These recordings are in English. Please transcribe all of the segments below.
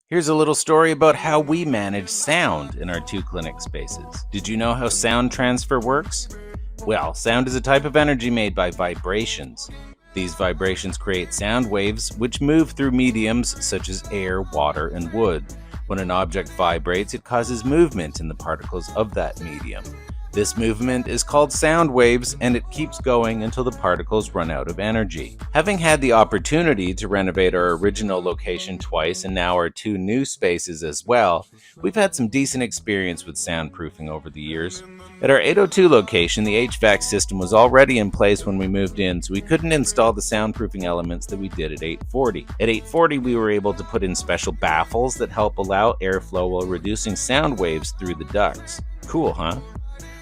Here's a little story about how we manage sound in our two clinic spaces. Did you know how sound transfer works? Well, sound is a type of energy made by vibrations. These vibrations create sound waves which move through mediums such as air, water, and wood. When an object vibrates, it causes movement in the particles of that medium. This movement is called sound waves, and it keeps going until the particles run out of energy. Having had the opportunity to renovate our original location twice and now our two new spaces as well, we've had some decent experience with soundproofing over the years. At our 802 location, the HVAC system was already in place when we moved in, so we couldn't install the soundproofing elements that we did at 840. At 840, we were able to put in special baffles that help allow airflow while reducing sound waves through the ducts. Cool, huh?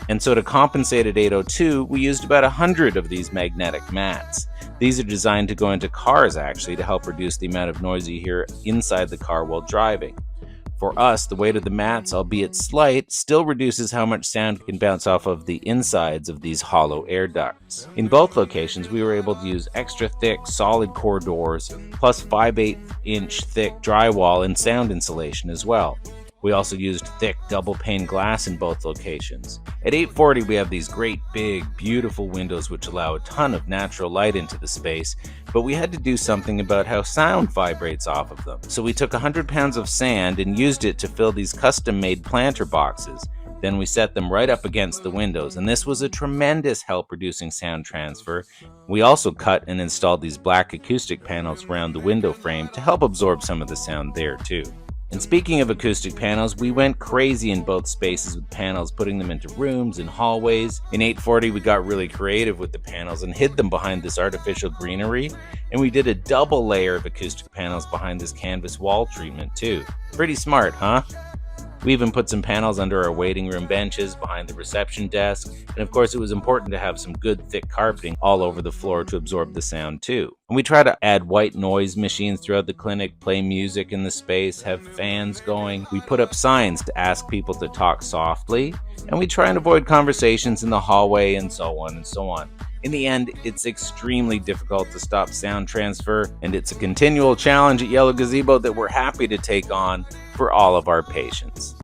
And so to compensate at 802, we used about 100 of these magnetic mats. These are designed to go into cars actually to help reduce the amount of noise you hear inside the car while driving. For us, the weight of the mats, albeit slight, still reduces how much sound can bounce off of the insides of these hollow air ducts. In both locations, we were able to use extra thick, solid core doors, plus 5/8-inch thick drywall and sound insulation as well. We also used thick double-pane glass in both locations. At 840, we have these great, big, beautiful windows which allow a ton of natural light into the space, but we had to do something about how sound vibrates off of them. So we took 100 pounds of sand and used it to fill these custom-made planter boxes. Then we set them right up against the windows, and this was a tremendous help reducing sound transfer. We also cut and installed these black acoustic panels around the window frame to help absorb some of the sound there too. And speaking of acoustic panels, we went crazy in both spaces with panels, putting them into rooms and hallways. In 840, we got really creative with the panels and hid them behind this artificial greenery. And we did a double layer of acoustic panels behind this canvas wall treatment too. Pretty smart, huh? We even put some panels under our waiting room benches behind the reception desk, and of course it was important to have some good thick carpeting all over the floor to absorb the sound too. And we try to add white noise machines throughout the clinic, play music in the space, have fans going. We put up signs to ask people to talk softly, and we try and avoid conversations in the hallway and so on and so on. In the end, it's extremely difficult to stop sound transfer, and it's a continual challenge at Yellow Gazebo that we're happy to take on for all of our patients.